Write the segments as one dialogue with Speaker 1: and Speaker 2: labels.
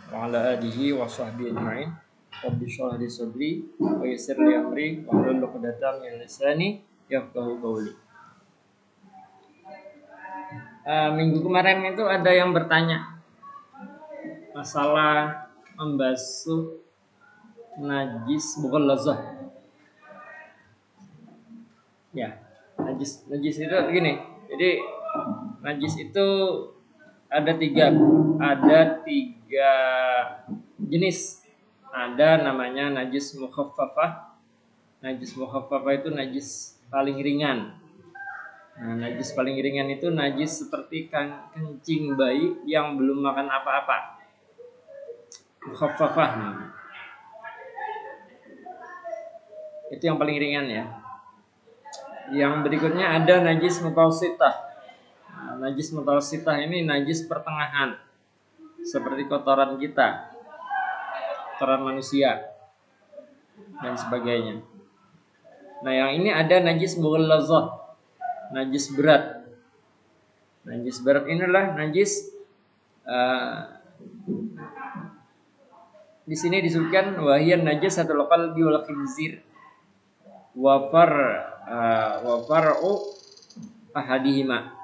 Speaker 1: wa ala alihi wa sahbihi ajma'in. Rabbi shrah li sadri wa yassir li amri wa hlul 'uqdatam min lisani yafqahu qawli. Minggu kemarin itu ada yang bertanya masalah membasuh najis mughallazah. Ya, najis itu gini. Jadi najis itu ada tiga jenis. Ada namanya najis mukhaffafah. Najis mukhaffafah itu najis paling ringan. Nah, najis paling ringan itu najis seperti kencing bayi yang belum makan apa-apa. Mukhaffafah. Itu yang paling ringan ya. Yang berikutnya ada najis mutawassithah. Nah, najis mutawassithah ini najis pertengahan, seperti kotoran kita, kotoran manusia dan sebagainya. Nah, yang ini ada najis mughallazah, najis berat. Najis berat inilah najis di sini disebutkan wahiyan najasatul qalbi wal khinzir wa far'u ahadihima.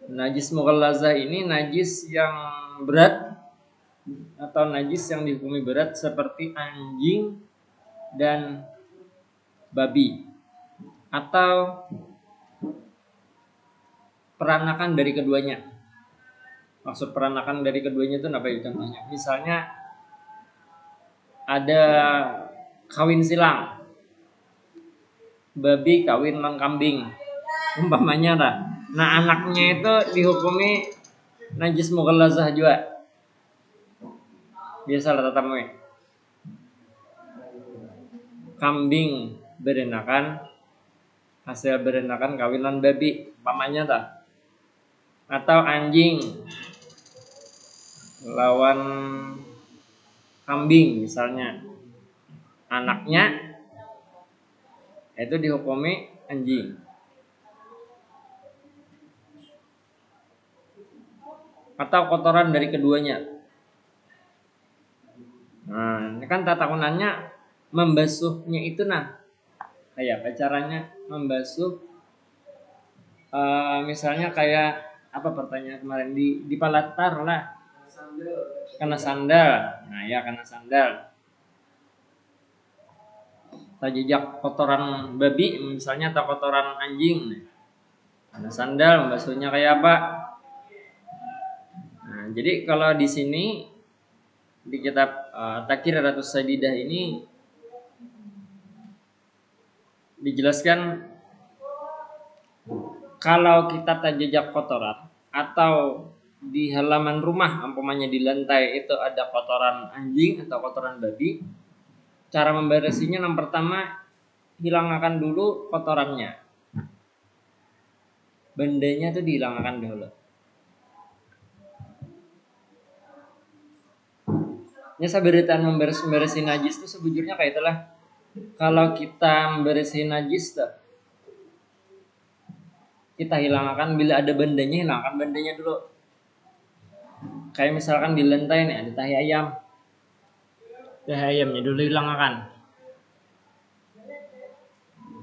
Speaker 1: Najis mughallazah ini najis yang berat atau najis yang dihukumi berat seperti anjing dan babi atau peranakan dari keduanya. Maksud peranakan dari keduanya itu apa ya contohnya? Misalnya ada kawin silang, babi kawin dengan kambing umpamanya lah. Nah, anaknya itu dihukumi najis mughallazah juga. Biasalah tatamu. Kambing berenakan, hasil berenakan kawinan babi umpamanya tak. Atau anjing lawan kambing misalnya, anaknya itu dihukumi anjing. Atau kotoran dari keduanya. Nah, ini kan tatakunannya membasuhnya itu kayak apa caranya membasuh? Misalnya kayak apa pertanyaan kemarin di palatar lah. Kena sandal. Nah, ya kena sandal. Atau jejak kotoran babi misalnya atau kotoran anjing. Kena sandal membasuhnya kayak apa? Nah, jadi kalau di sini di kitab Taqriratus Sadidah ini dijelaskan kalau kita terjejak kotoran atau di halaman rumah umpamanya di lantai itu ada kotoran anjing atau kotoran babi, cara membersihinya yang pertama hilangkan dulu kotorannya. Bendanya itu dihilangkan dulu. Ya, saberitan membersih najis itu sebujurnya kayak itulah. Kalau kita membersih najis tuh, kita hilangkan bila ada bendanya, hilangkan bendanya dulu. Kayak misalkan di lantai nih ada tahi ayam. Tahi ayamnya dulu hilangkan.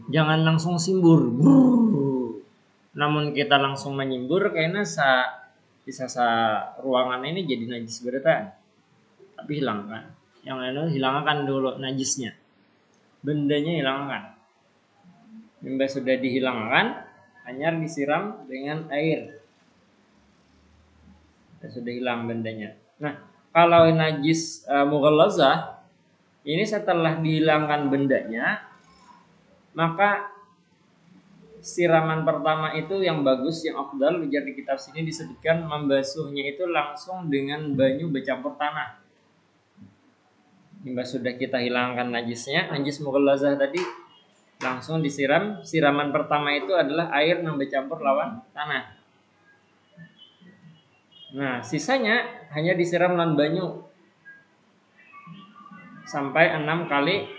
Speaker 1: Jangan langsung simbur. Namun kita langsung menyimbur kayaknya bisa ruangan ini jadi najis beretan. Tapi hilangkan. Yang lain hilangkan dulu najisnya. Bendanya hilangkan. Bila sudah dihilangkan, hanya disiram dengan air. Sudah hilang bendanya. Nah, kalau najis mughallazah ini setelah dihilangkan bendanya, maka siraman pertama itu yang bagus, yang afdal. Di kitab sini disebutkan membasuhnya itu langsung dengan banyu bercampur tanah. Jika sudah kita hilangkan najisnya, najis mughallazah tadi langsung disiram. Siraman pertama itu adalah air yang bercampur lawan tanah. Nah, sisanya hanya disiram dengan banyu sampai 6 kali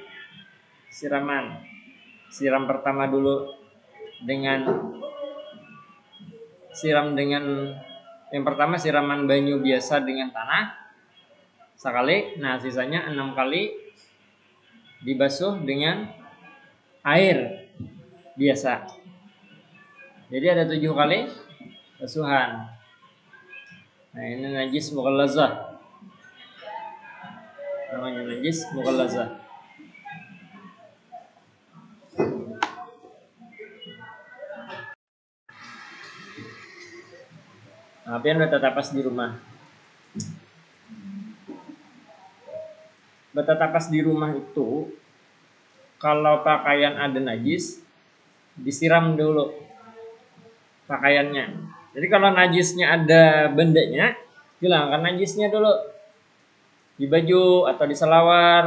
Speaker 1: siraman. Siram pertama dulu yang pertama siraman banyu biasa dengan tanah. sekali. Nah, sisanya 6 kali dibasuh dengan air biasa. Jadi ada 7 kali basuhan. Nah, ini najis mughallazah. Namanya najis mughallazah. Nah, pian bertatapas di rumah. Bertatapas di rumah itu kalau pakaian ada najis disiram dulu pakaiannya. Jadi kalau najisnya ada bendanya, hilangkan najisnya dulu di baju atau di selawar.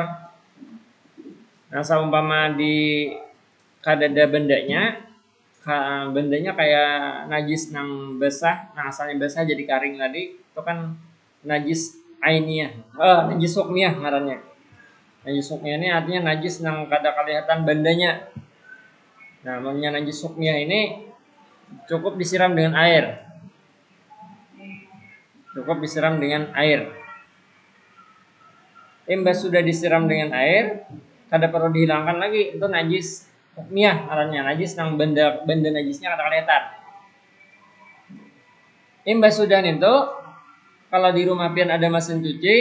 Speaker 1: Nah, seumpama di kadada bendanya kayak najis nang basah, nah asalnya basah jadi karing tadi, itu kan najis ainiyah. Najis hukmiyah ngarannya. Najis hukmiyah ini artinya najis nang kada kelihatan bendanya. Nah, namanya najis hukmiyah ini cukup disiram dengan air. Cukup disiram dengan air. Imbas sudah disiram dengan air, kada perlu dihilangkan lagi, itu najis hukmiyah ngarannya, najis nang benda najisnya kada kelihatan. Imbas sudah itu, kalau di rumah pian ada mesin cuci,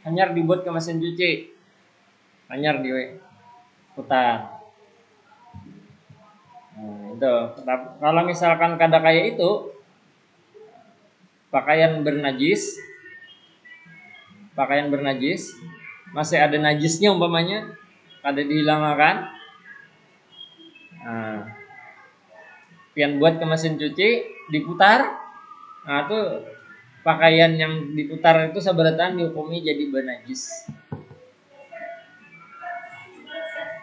Speaker 1: hanyar dibuat ke mesin cuci. Hanyar diputar. Nah, itu. Kalau misalkan kada kayak itu, pakaian bernajis masih ada najisnya umpamanya, kada dihilangkan. Nah, pian buat ke mesin cuci, diputar. Nah, itu pakaian yang diputar itu seberatan dihukumi jadi bernajis.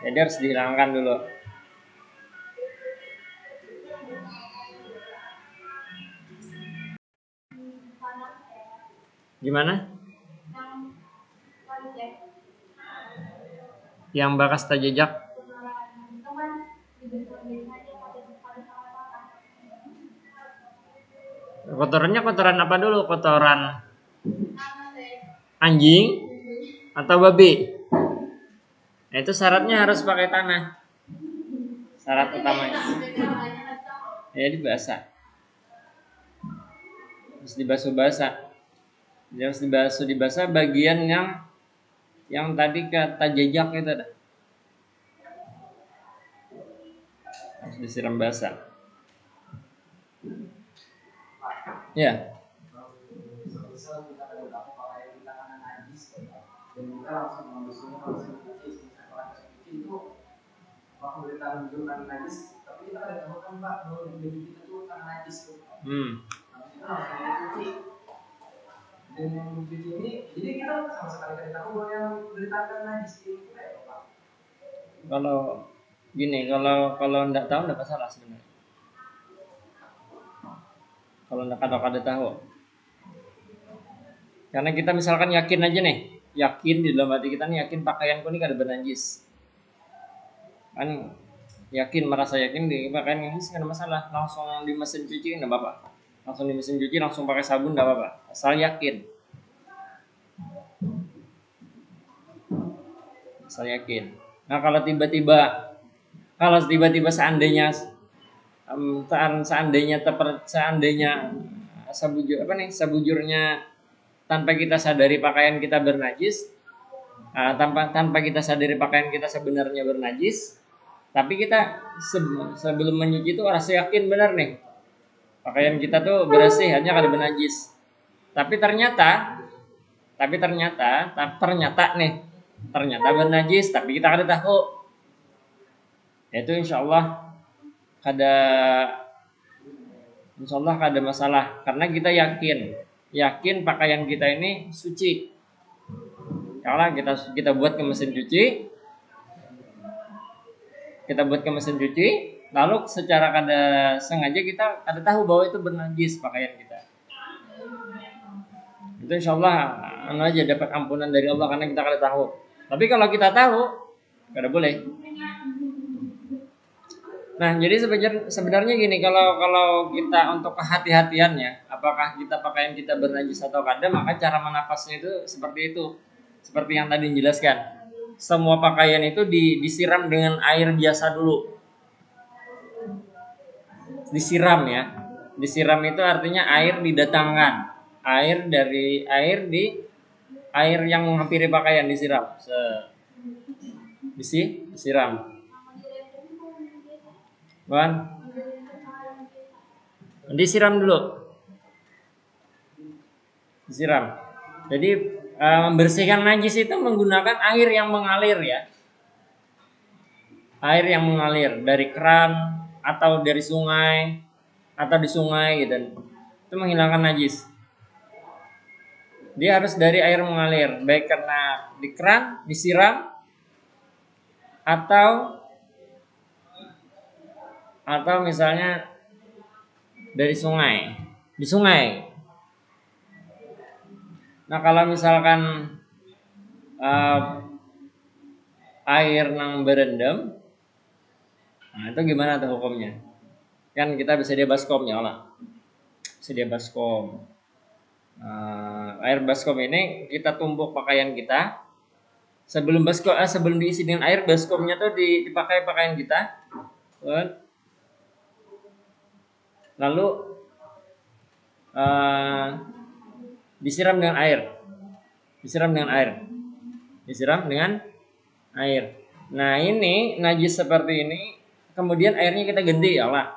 Speaker 1: Jadi harus dihilangkan dulu. Gimana? Yang bakas tajejak. Kotorannya kotoran apa dulu? Kotoran anjing atau babi? Nah, itu syaratnya harus pakai tanah. Syarat utamanya. Ya, dibasah. Harus dibasuh-basah. Harus dibasuh bagian yang tadi kata jejak itu ada. Harus disiram basah. Ya. Jadi kita sama sekali tidak tahu bahwa yang beritakan najis itu kayak apa. Kalau gini, kalau enggak tahu enggak masalah sebenarnya. Kalau enggak kada tahu. Karena kita misalkan yakin aja nih, yakin di dalam hati kita nih yakin pakaianku ini kada bernajis. Kan yakin, merasa yakin di pakaian ini enggak ada masalah, langsung di mesin cuci enggak apa-apa. Langsung di mesin cuci, langsung pakai sabun enggak apa-apa, asal yakin. Asal yakin. Nah, kalau tiba-tiba seandainya sebujurnya tanpa kita sadari pakaian kita bernajis, tanpa kita sadari pakaian kita sebenarnya bernajis, tapi kita sebelum menyuci itu rasa yakin benar nih pakaian kita tuh bersih, hanya kada bernajis. Tapi ternyata bernajis, tapi kita kada tahu. Itu insyaallah kada masalah, karena kita yakin pakaian kita ini suci. Kalau kita buat ke mesin cuci, lalu secara kada sengaja kita kada tahu bahwa itu bernajis pakaian kita. Itu insyaallah aja dapat ampunan dari Allah karena kita kada tahu. Tapi kalau kita tahu, kada boleh. Nah, jadi sebenarnya gini, kalau kita untuk kehati-hatiannya, apakah pakaian kita bernajis atau kada, maka cara menapasnya itu seperti itu. Seperti yang tadi dijelaskan, semua pakaian itu disiram dengan air biasa dulu. Disiram ya. Disiram itu artinya air didatangkan. Air yang menghampiri pakaian disiram. Disiram. Kan? Disiram dulu. Disiram. Jadi membersihkan najis itu menggunakan air yang mengalir ya. Air yang mengalir dari keran atau dari sungai atau di sungai gitu. Itu menghilangkan najis. Dia harus dari air mengalir, baik karena di keran disiram atau misalnya dari sungai, di sungai. Nah kalau misalkan air nang berendam, nah itu gimana tuh hukumnya? Kan kita bisa dia baskom ya lah, sedia baskom. Air baskom ini kita tumbuk pakaian kita. Sebelum diisi dengan air, baskomnya tuh dipakai pakaian kita. Lalu disiram dengan air. Disiram dengan air. Nah, ini najis seperti ini, kemudian airnya kita ganti ya Allah.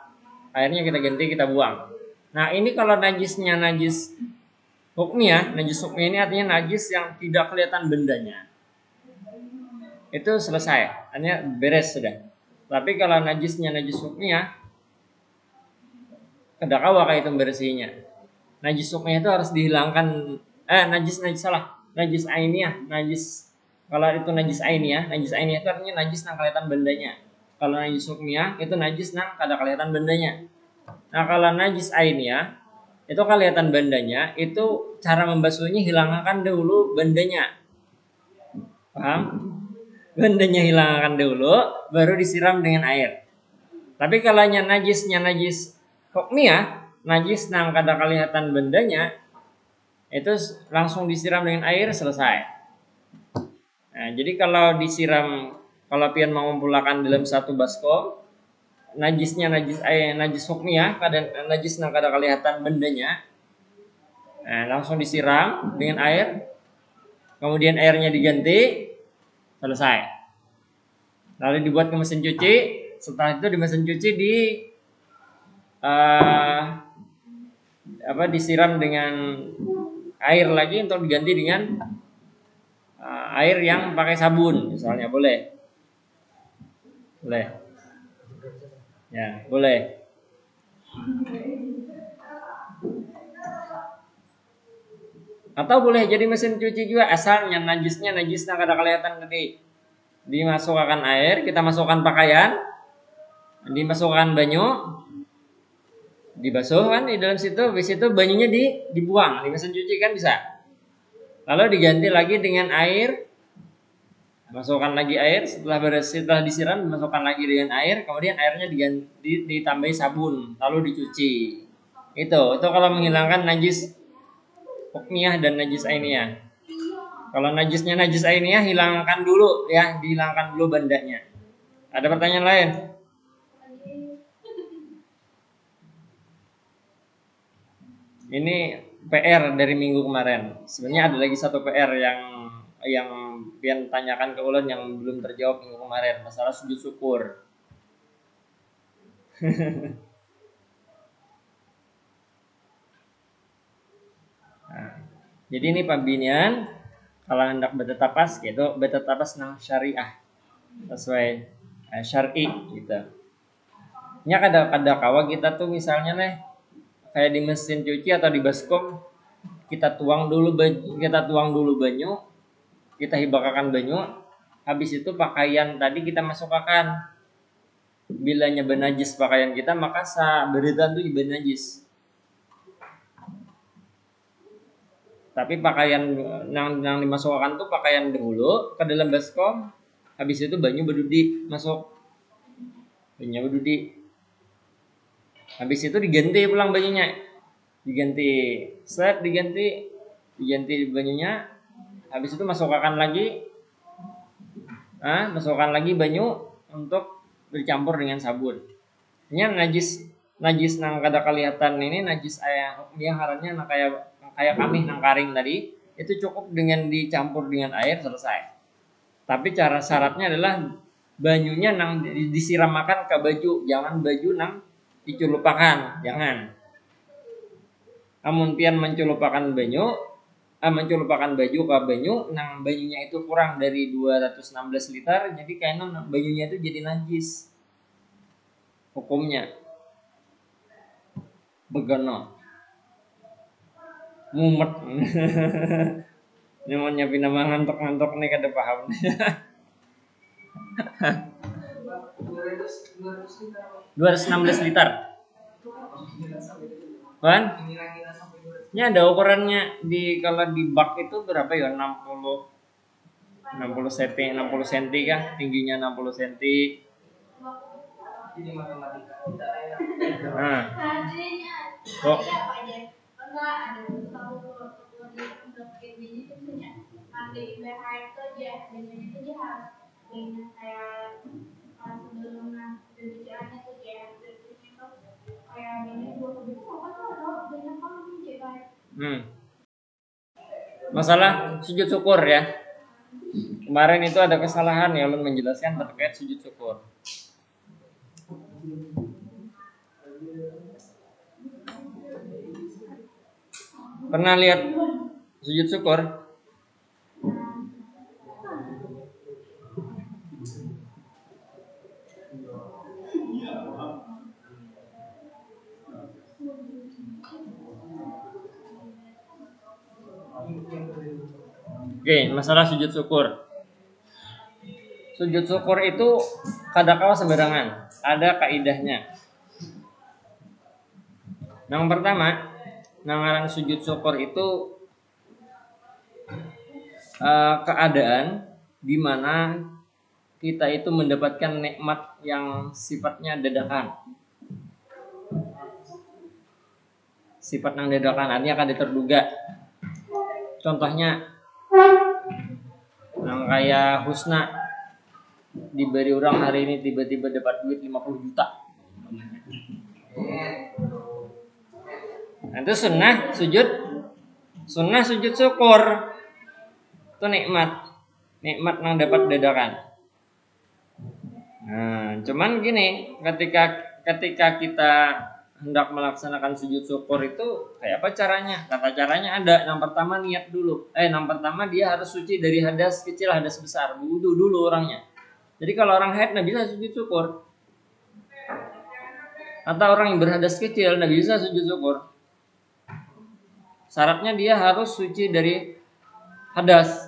Speaker 1: Airnya kita ganti, kita buang. Nah, ini kalau najisnya najis hukmiyah, najis hukmiyah ini artinya najis yang tidak kelihatan bendanya. Itu selesai, hanya beres sudah. Tapi kalau najisnya najis hukmiyah, kedakawa kayak itu membersihnya. Najis hukmiyah itu harus dihilangkan. Najis ainiyah, kalau itu najis ainiyah itu artinya najis yang kelihatan bendanya. Kalau najis hukmiyah itu najis yang kada kelihatan bendanya. Nah, kalau najis ainiyah itu kelihatan bendanya, itu cara membasuhnya hilangkan dulu bendanya. Paham? Bendanya hilangkan dulu, baru disiram dengan air. Tapi kalau najisnya najis hukmiyah, najis yang kada kelihatan bendanya, itu langsung disiram dengan air, selesai. Nah, jadi kalau pian mengumpulkan dalam satu baskom, najisnya najis hukmiyah, najis yang kada kelihatan bendanya, nah, langsung disiram dengan air, kemudian airnya diganti, selesai. Lalu dibuat ke mesin cuci. Setelah itu di mesin cuci disiram dengan air lagi untuk diganti dengan air yang pakai sabun misalnya, boleh ya, boleh. Atau boleh jadi mesin cuci juga, asalnya najisnya kada kelihatan tadi. Dimasukkan air, kita masukkan pakaian, dimasukkan banyu, dibasuh kan di dalam situ, habis itu banyunya dibuang di mesin cuci kan bisa. Lalu diganti lagi dengan air, masukkan lagi air, setelah disiram dimasukkan lagi dengan air, kemudian airnya ditambahi sabun, lalu dicuci. Itu kalau menghilangkan najis hukmiyah dan najis ainiyah. Kalau najisnya najis ainiyah, hilangkan dulu ya, dihilangkan dulu bandanya. Ada pertanyaan lain? Ini PR dari minggu kemarin. Sebenarnya ada lagi satu PR yang pian tanyakan ke Ulun yang belum terjawab minggu kemarin, masalah sujud syukur. Nah, jadi ini pambinian kalau hendak bertetapas gitu, bertetapas nang syariah sesuai syar'i gitu. Nya kada kawa kita tuh misalnya nih kayak di mesin cuci atau di baskom, kita tuang dulu banyu, kita hibakakan banyu, habis itu pakaian tadi kita masukkan. Bilanya benajis pakaian kita, maka beritan tuh benajis. Tapi pakaian yang dimasukkan tuh pakaian dulu ke dalam baskom, habis itu banyu berdudi masuk. Banyu berdudi. Habis itu diganti pulang bajunya, diganti banyunya. Habis itu masukkan lagi banyu untuk bercampur dengan sabun. Ini najis nang kada kelihatan ini najis yang harannya nang kayak kami nang karing tadi itu cukup dengan dicampur dengan air selesai. Tapi cara syaratnya adalah banyunya nang disiramakan ke baju, jangan baju nang diculupakan, jangan. Amun pian menculupakan baju ke banyu nang banyunya itu kurang dari 216 liter, jadi kayaknya banyunya itu jadi najis. Hukumnya begana mumet. Ini mau nyiapin nama ngantok-ngantok nih kada paham. 216 liter. Kan? Ini ada ukurannya kalau di bak itu berapa ya? 60 cm, 60 cm kah? Tingginya 60 cm. Nah. Kok masalah sujud syukur ya. Kemarin itu ada kesalahan ya ulun menjelaskan terkait sujud syukur. Pernah lihat sujud syukur? Oke, masalah sujud syukur. Sujud syukur itu kadang-kala sembarangan, ada kaidahnya. Yang pertama, ngaran sujud syukur itu keadaan di mana kita itu mendapatkan nikmat yang sifatnya dadakan. Sifat yang dadakan artinya akan terduga. Contohnya yang kayak Husna diberi orang hari ini tiba-tiba dapat duit 50 juta. Nah, itu sunnah sujud syukur. Itu nikmat yang dapat dadakan. Nah, cuman gini, ketika kita hendak melaksanakan sujud syukur itu kayak apa caranya? Kata caranya ada. Yang pertama niat dulu. Yang pertama dia harus suci dari hadas kecil, hadas besar. Wudu dulu orangnya. Jadi kalau orang haid nggak bisa sujud syukur. Atau orang yang berhadas kecil nggak bisa sujud syukur. Syaratnya dia harus suci dari hadas.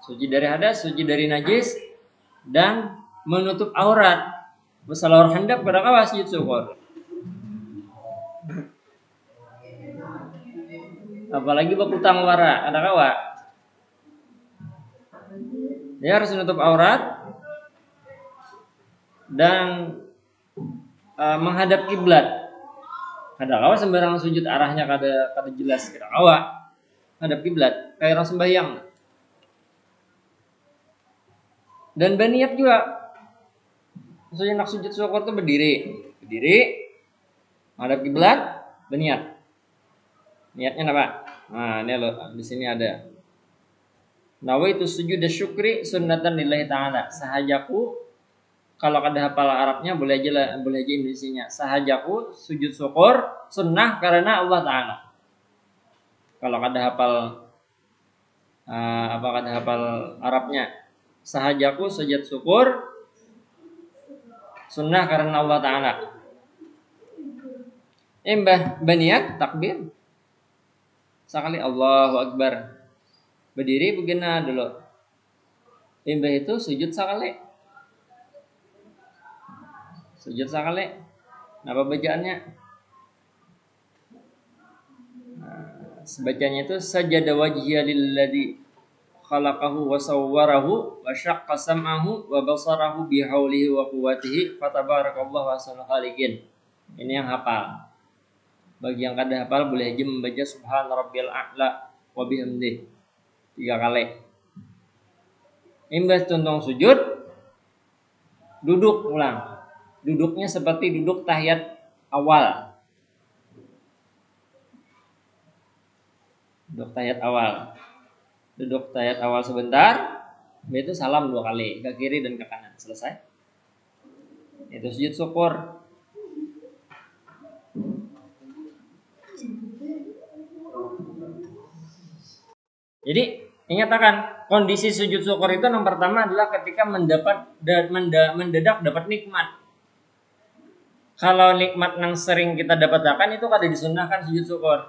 Speaker 1: Suci dari hadas, suci dari najis, dan menutup aurat. Masalah orang hendak pada kawas sujud syukur. Apalagi bakutang wara, ada kawa. Dia harus menutup aurat dan menghadap kiblat. Ada kawa sembarang sujud arahnya kada jelas, kada kawa. Hadap kiblat kayak orang sembahyang. Dan berniat juga. Maksudnya nak sujud syukur itu berdiri, menghadap kiblat, berniat. Niatnya apa? Nah, ini loh, di sini ada. Nawaitu sujud syukri sunnatan lillahi ta'ala. Sahajaku, kalau kada hafal Arabnya boleh aja Indonesianya. Sahajaku sujud syukur sunnah karena Allah Ta'ala. Kalau kada hafal Arabnya. Sahajaku sujud syukur sunnah karena Allah Ta'ala. Baniat takbir. Sekali Allahu Akbar. Berdiri begini dulu. Itu sujud sekali. Sujud sekali. Apa bacaannya? Sebacanya itu sajada wajhiya lilladzi khalaqahu wa sawwarahu wa syaqqa sam'ahu wa basarahu bihaulihi wa quwwatihi fatabarakallahu ahsanul khaliqin. Ini yang hafal. Bagi yang kada hafal boleh aja membaca subhana rabbiyal a'la wa bihamdihi. 3 kali. Imbas tuntung sujud, duduk ulang. Duduknya seperti duduk tahiyat awal. Duduk tahiyat awal sebentar, itu salam 2 kali, ke kiri dan ke kanan. Selesai. Itu sujud syukur. Jadi ingat akan kondisi sujud syukur itu yang pertama adalah ketika mendadak dapat nikmat. Kalau nikmat yang sering kita dapatkan itu kada disunahkan sujud syukur.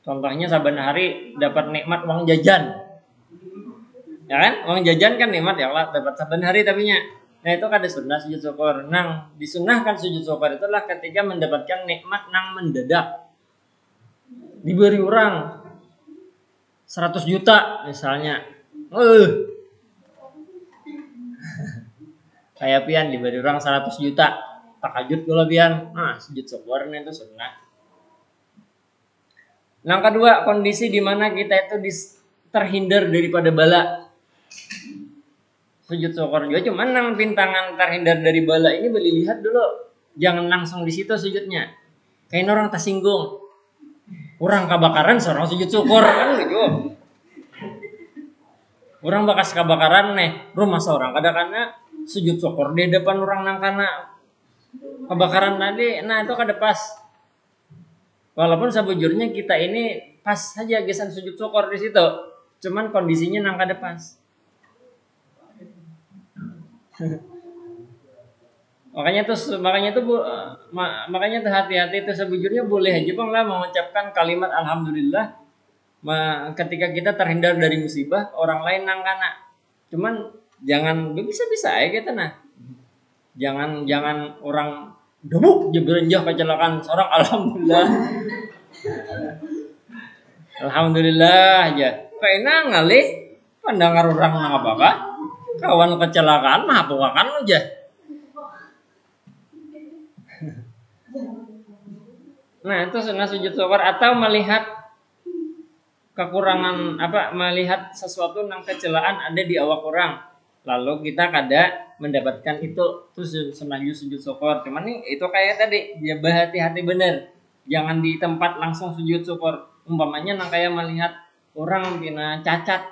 Speaker 1: Contohnya saban hari dapat nikmat uang jajan. Ya kan? Uang jajan kan nikmat ya Allah, dapat saban hari tapinya. Nah itu kada sunnah sujud syukur. Nang disunahkan sujud syukur itulah ketika mendapatkan nikmat nang mendadak. Diberi orang 100 juta misalnya. Kayak pian diberi orang 100 juta. Takajud dulu pian. Nah, sujud syukur itu sunnah. Yang kedua, kondisi di mana kita itu terhindar daripada bala. Sujud syukur juga cuman nang pintangan terhindar dari bala ini boleh lihat dulu. Jangan langsung di situ sujudnya. Kayak orang tersinggung. Orang kebakaran seorang sujud syukur kan gitu. Orang bekas kebakaran nih, rumah seorang kadang-kadang sujud syukur di depan orang nang kana kebakaran tadi. Nah, itu kada pas. Walaupun sebujurnya kita ini pas saja gesan sujud syukur di situ. Cuman kondisinya nang kada pas. Makanya tuh hati-hati itu sebujurnya boleh aja Bang lah mengucapkan kalimat alhamdulillah ketika kita terhindar dari musibah orang lain nang kana. Cuman jangan bisa-bisa aja kita nah. Jangan orang debuk jebrenjah kecelakaan seorang alhamdulillah. Alhamdulillah aja. Kayaknya ngalih pandangan orang nang apa kawan kecelakaan mah apakan aja. Nah itu sunnah sujud syukur atau melihat kekurangan melihat sesuatu yang kecelaan ada di awak orang lalu kita kada mendapatkan itu sunnah sujud syukur. Cuman nih itu kayak tadi ya berhati-hati bener jangan di tempat langsung sujud syukur. Umpamanya nang kayak melihat orang pina cacat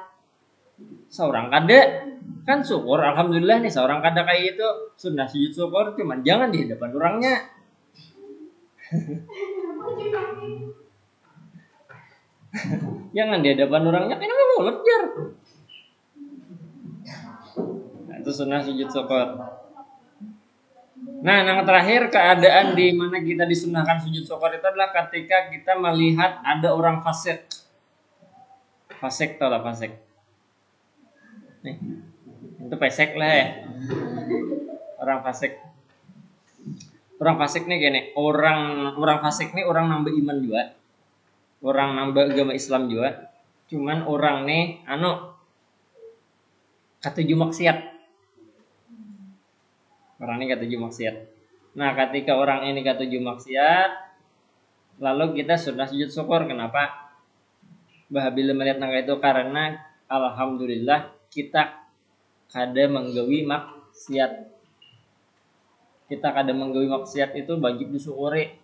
Speaker 1: seorang kada kan syukur alhamdulillah nih seorang kada kayak itu sunnah sujud syukur cuman jangan di hadapan orangnya. Jangan di hadapan orangnya kenapa mau lejar. Nah, itu sunnah sujud syukur. Nah, yang terakhir keadaan di mana kita disunahkan sujud syukur itu adalah ketika kita melihat ada orang fasik. Fasik tau lah fasik. Nih, itu pesek lah ya. Orang fasik. Orang fasik nih gini, orang fasik nih orang nambah iman juga. Orang nambah agama Islam juga. Cuman orang nih katuju maksiat. Orang ini katuju maksiat. Nah, ketika orang ini katuju maksiat, lalu kita sudah sujud syukur. Kenapa? Bila melihat nangka itu karena alhamdulillah kita kada menggawi maksiat. Kita kada menggawi maksiat itu wajib disyukuri.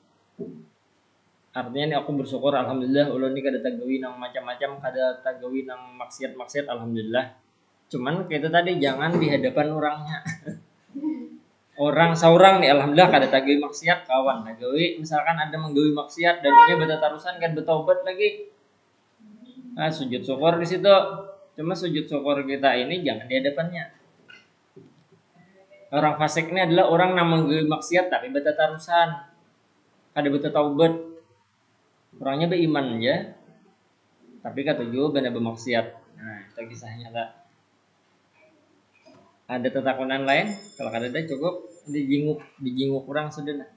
Speaker 1: Artinya nih aku bersyukur alhamdulillah ulun ini kada tagawi nang macam-macam, kada tagawi nang maksiat alhamdulillah. Cuman kayak itu tadi jangan di hadapan orangnya. Orang seorang nih alhamdulillah kada tagawi maksiat kawan tagawi misalkan ada menggawi maksiat dan dia beta tarusan kan bertobat lagi. Nah, sujud syukur di situ. Cuma sujud syukur kita ini jangan di hadapannya. Orang fasik ini adalah orang yang menggawi maksiat tapi beta tarusan. Kada beta taubat. Orangnya beriman aja. Tapi katuju benda bermaksiat. Nah, itu kisahnya tak. Ada tetakunan lain? Kalau kada ada cukup dijinguk orang sudah.